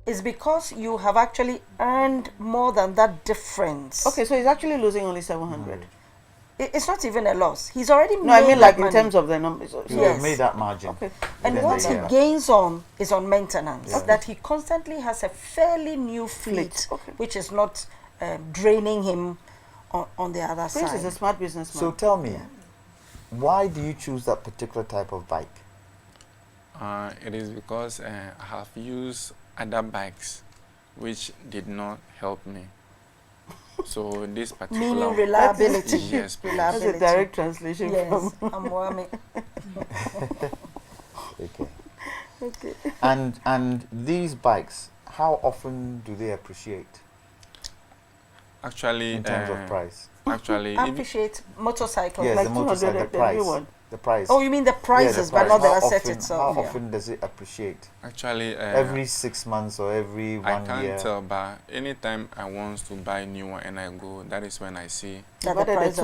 is because you have actually earned more than that difference. Okay, so he's actually losing only 700. It's not even a loss. He's already made No, I mean like money. in terms of the numbers. So You have made that margin. Okay. And what he gains on is on maintenance. That he constantly has a fairly new fleet, which is not draining him on the other side. Prince is a smart businessman. So tell me, why do you choose that particular type of bike? It is because I have used other bikes which did not help me. So this particular... Meaning reliability. Yes, that's a direct translation from... Okay. And these bikes, how often do they appreciate? Actually, in terms of price. Actually, appreciate motorcycles. Yes, like the motorcycle price. The price. Oh, you mean the prices, but not the asset itself. How often does it appreciate? Actually, every 6 months or every 1 year? I can't tell, but anytime I want to buy new one and I go, that is when I see that the price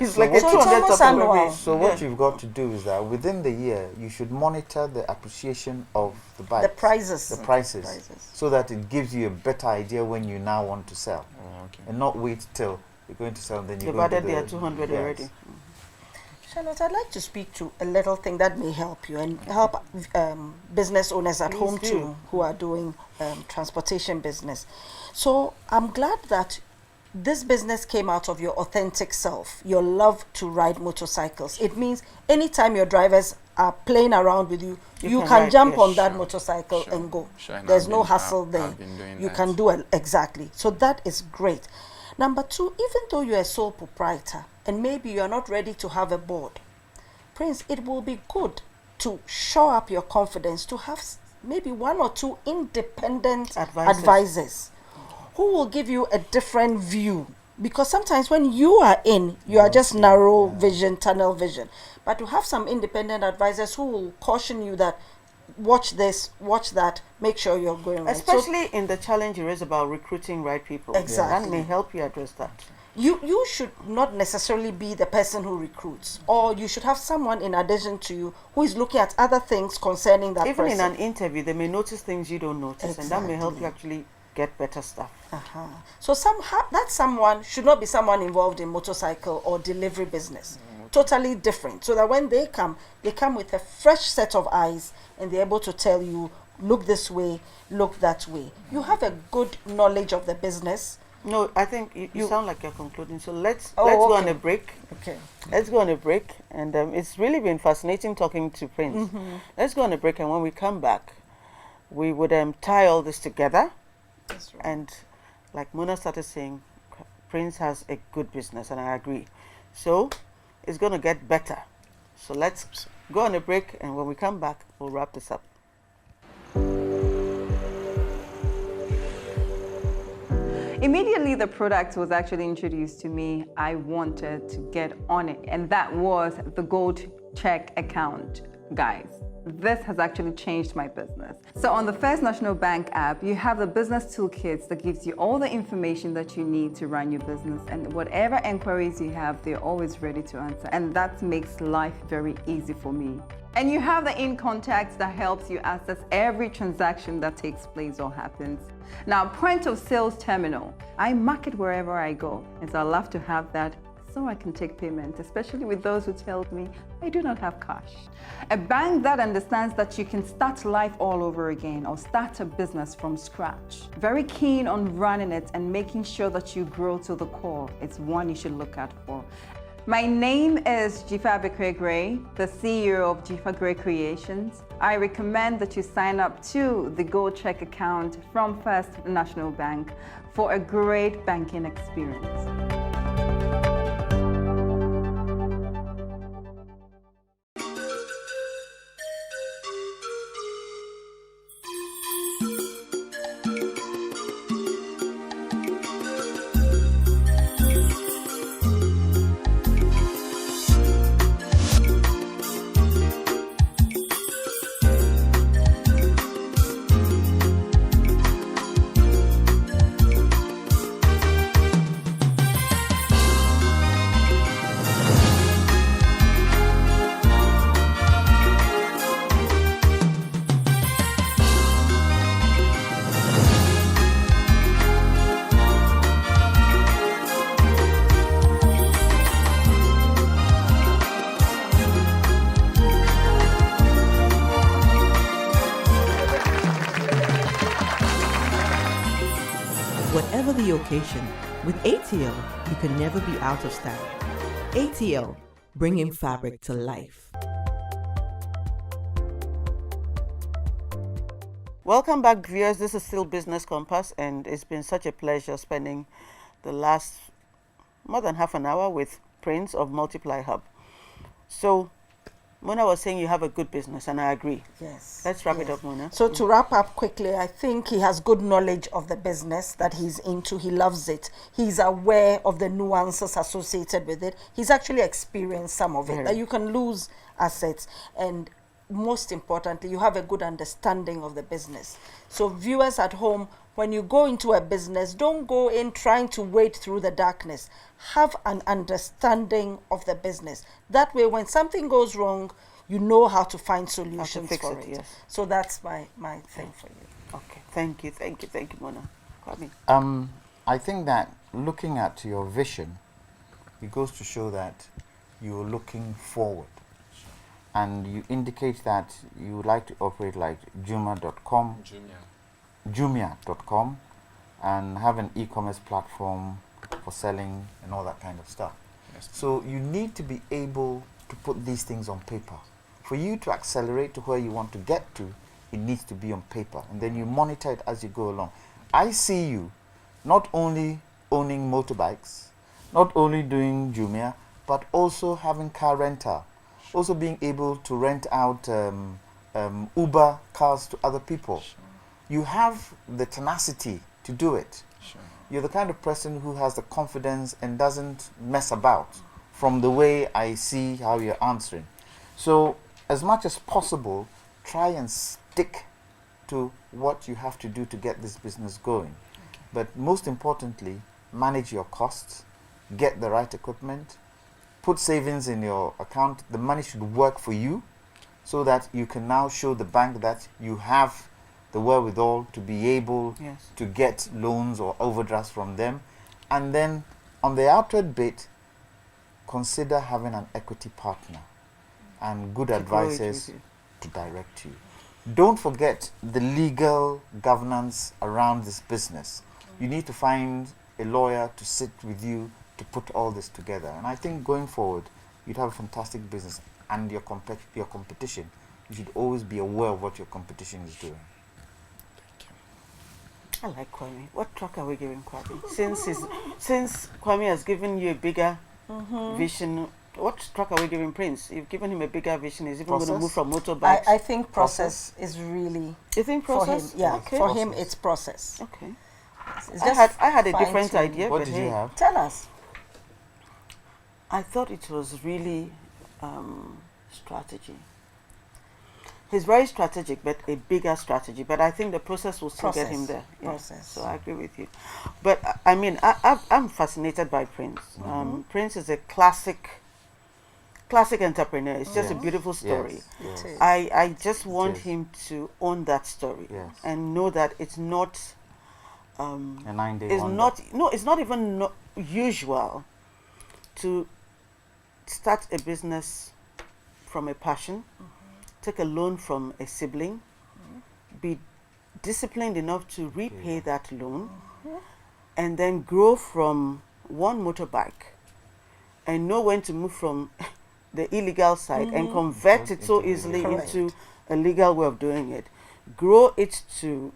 It's like a 200 top up. So what you've got to do is that within the year, you should monitor the appreciation of the bike. The prices. The prices. So that it gives you a better idea when you now want to sell. And not wait till you're going to sell and then you've added their 200 already. Charlotte, I'd like to speak to a little thing that may help you and help business owners at home too who are doing transportation business. So I'm glad that this business came out of your authentic self, your love to ride motorcycles. It means anytime your drivers are playing around with you, you can jump on that motorcycle and go. There's no hassle there. You can do it exactly. So that is great. Number two, even though you're a sole proprietor and maybe you're not ready to have a board, Prince, it will be good to show up your confidence to have maybe 1 or 2 independent advisors who will give you a different view. Because sometimes when you are in, you are just narrow vision, tunnel vision. But to have some independent advisors who will caution you that watch this, watch that, make sure you're going right. Especially in the challenge there is about recruiting right people. Exactly. That may help you address that. You should not necessarily be the person who recruits, or you should have someone in addition to you who is looking at other things concerning that person. Even in an interview, they may notice things you don't notice, and that may help you actually get better stuff. So that someone should not be someone involved in motorcycle or delivery business. Totally different, so that when they come with a fresh set of eyes and they're able to tell you, look this way, look that way. You have a good knowledge of the business. No, I think you sound like you're concluding. So let's go on a break. Okay. Let's go on a break, and it's really been fascinating talking to Prince. Let's go on a break, and when we come back, we would tie all this together. That's right. And like Mona started saying, Prince has a good business, and I agree. So it's going to get better. So let's go on a break, and when we come back, we'll wrap this up. Immediately the product was actually introduced to me, I wanted to get on it, and that was the Gold Check account, guys. This has actually changed my business. So on the First National Bank app, you have the business toolkits that gives you all the information that you need to run your business, and whatever inquiries you have, they're always ready to answer. And that makes life very easy for me. And you have the in contacts that helps you access every transaction that takes place or happens. Now, point of sales terminal, I market wherever I go, and so I love to have that so I can take payment, especially with those who tell me I do not have cash. A bank that understands that you can start life all over again or start a business from scratch. Very keen on running it and making sure that you grow to the core. It's one you should look out for. My name is Jifa Bekre-Gray, the CEO of Jifa Gray Creations. I recommend that you sign up to the Gold Check account from First National Bank for a great banking experience. the occasion. With ATL, you can never be out of style. ATL, bringing fabric to life. Welcome back, viewers. This is still Business Compass, and it's been such a pleasure spending the last more than half an hour with Prince of Multiply Hub. So, Mona was saying you have a good business, and I agree. Yes. Let's wrap it yes. up, Mona. So to wrap up quickly, I think he has good knowledge of the business that he's into. He loves it. He's aware of the nuances associated with it. He's actually experienced some of it, that you can lose assets. And most importantly, you have a good understanding of the business. So viewers at home, when you go into a business, don't go in trying to wade through the darkness. Have an understanding of the business. That way, when something goes wrong, you know how to find solutions fix for it, it. yes. So that's my thing for you. Okay, thank you, Mona. Kwame. I think that looking at your vision, it goes to show that you're looking forward. And you indicate that you would like to operate like Juma.com, Jumia.com, and have an e-commerce platform for selling and all that kind of stuff. Yes. So you need to be able to put these things on paper. For you to accelerate to where you want to get to, it needs to be on paper, and then you monitor it as you go along. I see you not only owning motorbikes, not only doing Jumia, but also having car rental, also being able to rent out Uber cars to other people. Sure. You have the tenacity to do it. Sure. You're the kind of person who has the confidence and doesn't mess about, from the way I see how you're answering. So as much as possible, try and stick to what you have to do to get this business going. Okay. But most importantly, manage your costs, get the right equipment, put savings in your account. The money should work for you so that you can now show the bank that you have the wherewithal to be able Yes. to get loans or overdrafts from them. And then on the outward bit, consider having an equity partner and good To grow it with advisors you. to direct you. Don't forget the legal governance around this business. You need to find a lawyer to sit with you to put all this together. And I think going forward, you'd have a fantastic business. And your competition, you should always be aware of what your competition is doing. I like Kwame. What track are we giving Kwame? Since Kwame has given you a bigger vision, what track are we giving Prince? You've given him a bigger vision. He's even going to Process? move from motorbikes. I think process is really You think for him. process? Yeah, Okay. for him it's process. Okay. It's I had a different fine-tuning. idea, What but did hey, you have? Tell us. I thought it was really strategy. He's very strategic, but a bigger strategy. But I think the process will still get him there. Yeah. Process. So I agree with you. But I mean, I'm fascinated by Prince. Prince is a classic entrepreneur. It's just a beautiful story. Yes. It is. I just want is. him to own that story Yes. and know that it's not. A 9-day It's wonder. not. No, it's not even usual to start a business from a passion, take a loan from a sibling, be disciplined enough to repay that loan, and then grow from one motorbike and know when to move from the illegal side and convert it so easily Correct. into a legal way of doing it. Grow it to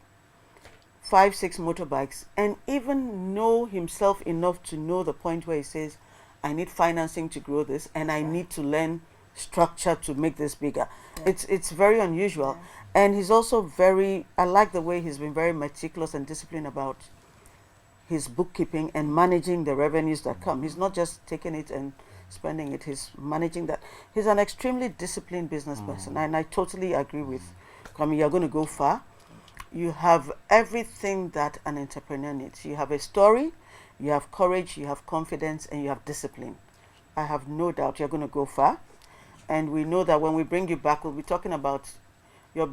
5-6 motorbikes, and even know himself enough to know the point where he says, I need financing to grow this, and I need to learn structure to make this bigger. It's very unusual. And he's also I like the way he's been very meticulous and disciplined about his bookkeeping and managing the revenues that come. He's not just taking it and spending it, he's managing that. He's an extremely disciplined business person, and I totally agree with Kwame. You're going to go far. You have everything that an entrepreneur needs. You have a story, you have courage, you have confidence, and you have discipline. I have no doubt you're going to go far. And we know that when we bring you back, we'll be talking about your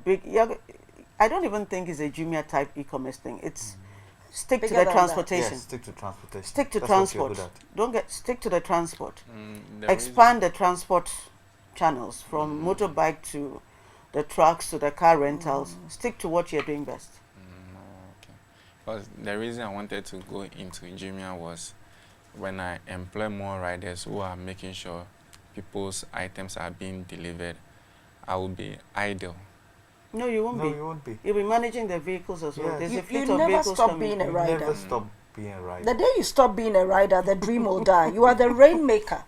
I don't even think it's a Jumia type e-commerce thing. It's stick to Bigger the than transportation. Yes, stick to transportation. Stick to That's what you're transport. good at. Stick to the transport. The Expand the transport channels from motorbike to the trucks to the car rentals. Stick to what you're doing best. Okay. Because the reason I wanted to go into Jumia was when I employ more riders who are making sure people's items are being delivered, I will be idle. No, you won't No, be. you won't be. You'll be managing the vehicles as well. Yes. There's You, a fleet you of never vehicles stop coming. being a You rider. never stop being a rider. The day you stop being a rider, the dream will die. You are the rainmaker.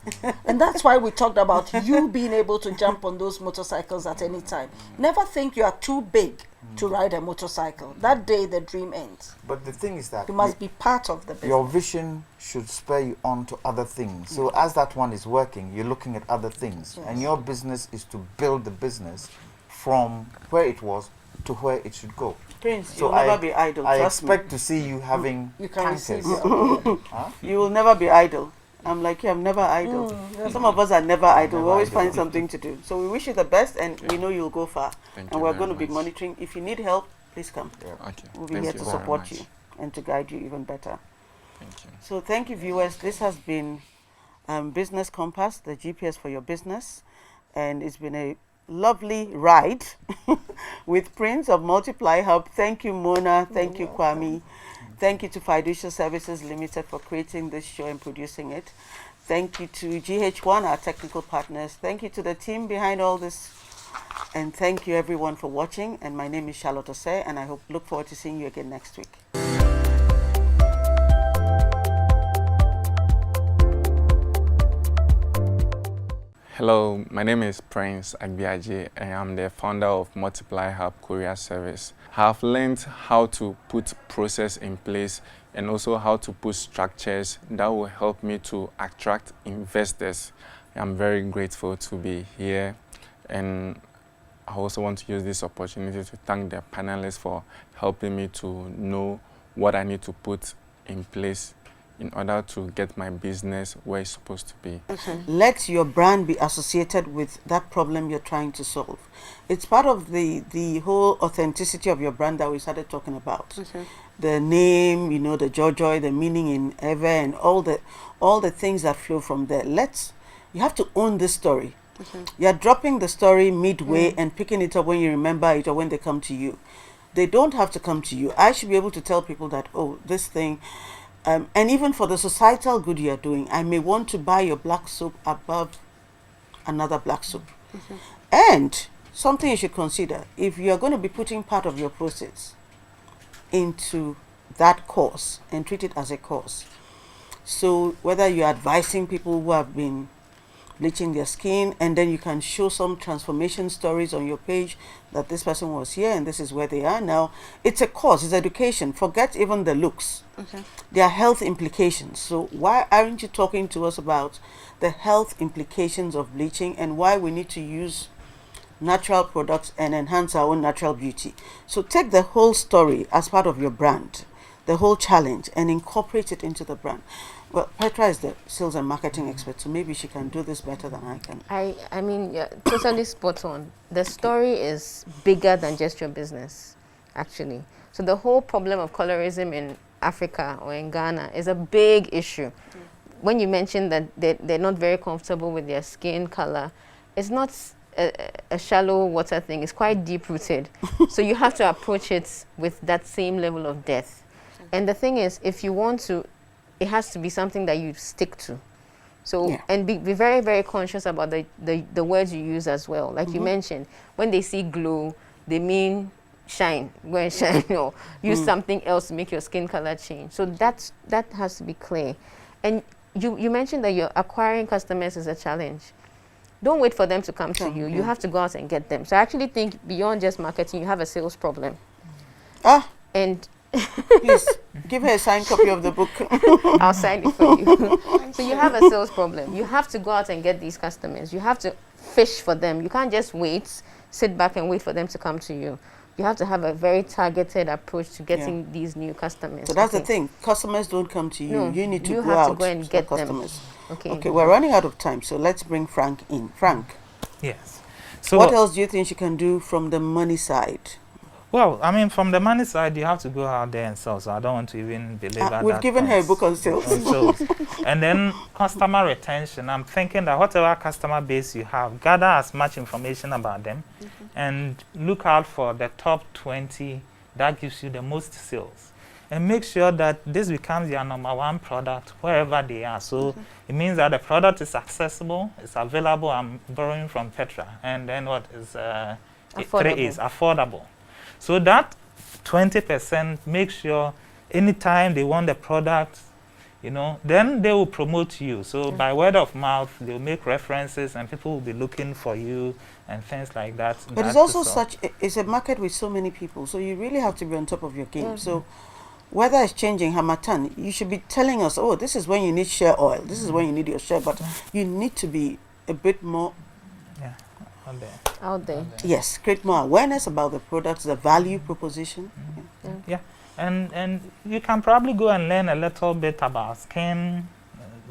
And that's why we talked about you being able to jump on those motorcycles at any time. Never think you are too big to ride a motorcycle. That day the dream ends. But the thing is that You must be part of the business. your vision should spur you on to other things. So as that one is working, you're looking at other things. And your business is to build the business from where it was to where it should go. Prince, So you'll never be idle. I trust expect me. to see you having You can tankers. receive your Huh? You will never be idle. I'm like you, I'm never idle. Some of us are never idle. We Never always idle. find something to do. So we wish you the best, and we know you'll go far. Thank And you we're very going to be much. monitoring. If you need help, please come. Okay. We'll be Thank here you to very support much. you and to guide you even better. Thank you. So thank you, viewers. This has been Business Compass, the GPS for your business. And it's been a lovely ride with Prince of Multiply Hub. Thank you, Mona. Thank you, Kwame. Thank you to Fiducial Services Limited for creating this show and producing it. Thank you to GH1, our technical partners. Thank you to the team behind all this. And thank you, everyone, for watching. And my name is Charlotte Osei, and I look forward to seeing you again next week. Hello, my name is Prince Agbiaje and I'm the founder of Multiply Hub Courier Service. I have learned how to put process in place and also how to put structures that will help me to attract investors. I'm very grateful to be here, and I also want to use this opportunity to thank the panelists for helping me to know what I need to put in place in order to get my business where it's supposed to be. Let your brand be associated with that problem you're trying to solve. It's part of the whole authenticity of your brand that we started talking about. The name, you know, the Dzordzoe, the meaning in ever, and all the things that flow from there. You have to own this story. You're dropping the story midway and picking it up when you remember it or when they come to you. They don't have to come to you. I should be able to tell people that, oh, this thing. And even for the societal good you're doing, I may want to buy your black soap above another black soap. And something you should consider, if you're going to be putting part of your process into that course and treat it as a course. So whether you're advising people who have been bleaching their skin, and then you can show some transformation stories on your page that this person was here and this is where they are now. It's a course, it's education. Forget even the looks. There are health implications. So why aren't you talking to us about the health implications of bleaching and why we need to use natural products and enhance our own natural beauty? So take the whole story as part of your brand, the whole challenge, and incorporate it into the brand. Well, Petra is the sales and marketing expert, so maybe she can do this better than I can. I mean, you're totally spot on. The story is bigger than just your business, actually. So the whole problem of colorism in Africa or in Ghana is a big issue. When you mentioned that they're not very comfortable with their skin color, it's not a shallow water thing. It's quite deep-rooted. So you have to approach it with that same level of depth. And the thing is, if you want to, it has to be something that you stick to. So, and be very, very conscious about the words you use as well. Like you mentioned, when they see glow, they mean shine, go and shine, or use something else to make your skin color change. So that has to be clear. And you mentioned that you're acquiring customers is a challenge. Don't wait for them to come to you. You have to go out and get them. So I actually think beyond just marketing, you have a sales problem. And please give her a signed copy of the book. I'll sign it for you. So you have a sales problem. You have to go out and get these customers. You have to fish for them. You can't just wait, sit back and wait for them to come to you. You have to have a very targeted approach to getting these new customers. So that's the thing. Customers don't come to you. No, you need to you go have out to go and get them. customers. Okay. Okay, we're running out of time, so let's bring Frank in. Frank, Yes. So what else do you think you can do from the money side? Well, I mean, from the money side, you have to go out there and sell. So I don't want to even belabor We've that given her a point. book on sales. On sales. And then customer retention. I'm thinking that whatever customer base you have, gather as much information about them and look out for the top 20 that gives you the most sales. and make sure that this becomes their #1 product wherever they are. So it means that the product is accessible, it's available. I'm borrowing from Petra, and then what is Affordable. 3 is affordable. So that 20%, make sure anytime they want the product, you know, then they will promote you. So by word of mouth, they'll make references, and people will be looking for you and things like that. But it's also it's a market with so many people, so you really have to be on top of your game. So weather is changing, Hamatan, you should be telling us, oh, this is when you need share oil, this is when you need your share butter. You need to be a bit more Out there. yes, create more awareness about the products, the value proposition. Yeah, and you can probably go and learn a little bit about skin,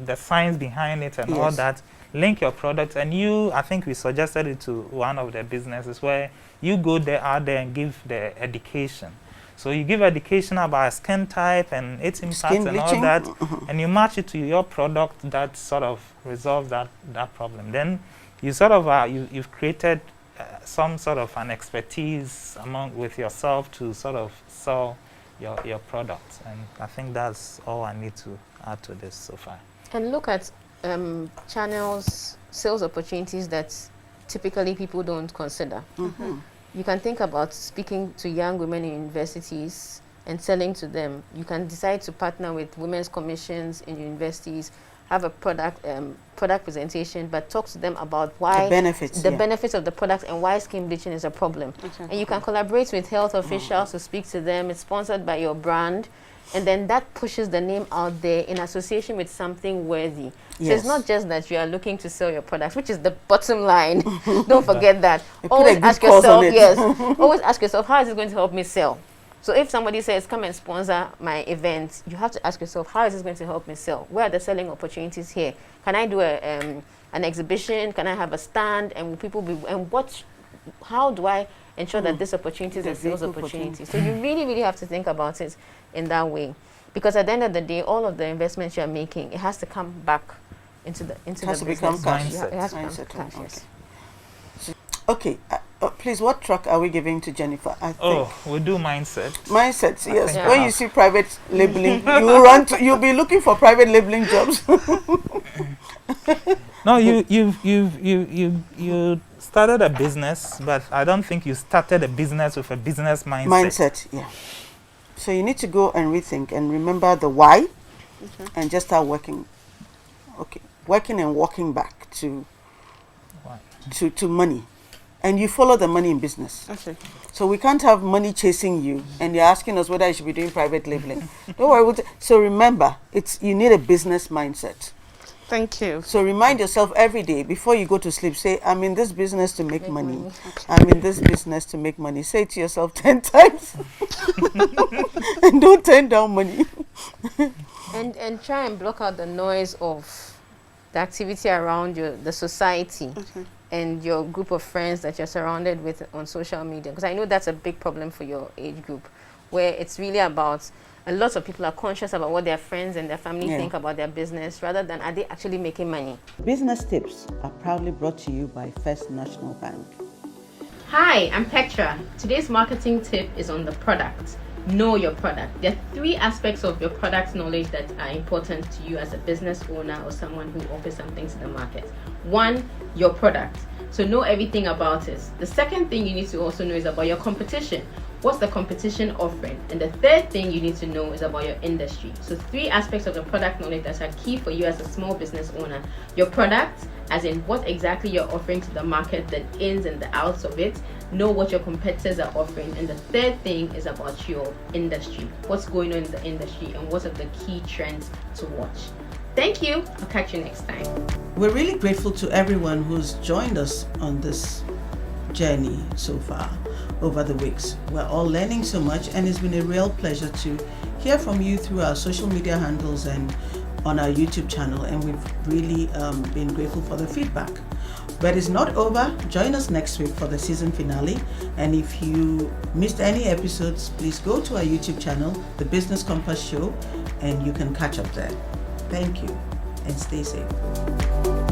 the science behind it, and all Yes. that. Link your products, and I think we suggested it to one of the businesses where you go out there and give the education. So you give education about skin type and its impact Skin and all bleaching. that, and you match it to your product that sort of resolves that problem. Then you sort of you've created some sort of an expertise with yourself to sort of sell your products, and I think that's all I need to add to this so far. And look at channels, sales opportunities that typically people don't consider. You can think about speaking to young women in universities and selling to them. You can decide to partner with women's commissions in universities, have a product presentation, but talk to them about why The benefits, of the product and why skin bleaching is a problem. And you can collaborate with health officials to speak to them. It's sponsored by your brand, and then that pushes the name out there in association with something worthy. So it's not just that you are looking to sell your products, which is the bottom line. Don't forget that. Always ask yourself, always ask yourself, how is it going to help me sell? So if somebody says, come and sponsor my event, you have to ask yourself, how is this going to help me sell? Where are the selling opportunities here? Can I do an exhibition? Can I have a stand? And will people be, and how do I ensure that this opportunity is a sales opportunity? So you really, really have to think about it in that way. Because at the end of the day, all of the investments you're making, it has to come back into the business. become cash. It has to Mindset, become cash, okay. yes. Okay, please, what truck are we giving to Jennifer? I think. Oh, we do mindset. Mindsets, yes. Yeah. When you see private labeling, you'll be looking for private labeling jobs. No, you started a business, but I don't think you started a business with a business mindset. Mindset, yeah. So you need to go and rethink and remember the why, and just start working. Okay, working and walking back to money, and you follow the money in business. Okay. So we can't have money chasing you, and you're asking us whether I should be doing private labeling. Don't worry. So remember, you need a business mindset. Thank you. So remind yourself every day before you go to sleep, say, I'm in this business to make money. I'm in this business to make money. Say it to yourself 10 times. And don't turn down money. And try and block out the noise of the activity around you, the society, and your group of friends that you're surrounded with on social media. Because I know that's a big problem for your age group, where it's really about a lot of people are conscious about what their friends and their family think about their business, rather than are they actually making money. Business Tips are proudly brought to you by First National Bank. Hi, I'm Petra. Today's marketing tip is on the product. Know your product. There are 3 aspects of your product knowledge that are important to you as a business owner or someone who offers something to the market. 1, your product. So know everything about it. The second thing you need to also know is about your competition. What's the competition offering? And the third thing you need to know is about your industry. So 3 aspects of the product knowledge that are key for you as a small business owner. Your product, as in what exactly you're offering to the market, the ins and the outs of it. Know what your competitors are offering. And the third thing is about your industry. What's going on in the industry and what are the key trends to watch. Thank you. I'll catch you next time. We're really grateful to everyone who's joined us on this journey so far over the weeks. We're all learning so much, and it's been a real pleasure to hear from you through our social media handles and on our YouTube channel, and we've really been grateful for the feedback. But it's not over. Join us next week for the season finale, and if you missed any episodes, please go to our YouTube channel, The Business Compass Show, and you can catch up there. Thank you, and stay safe.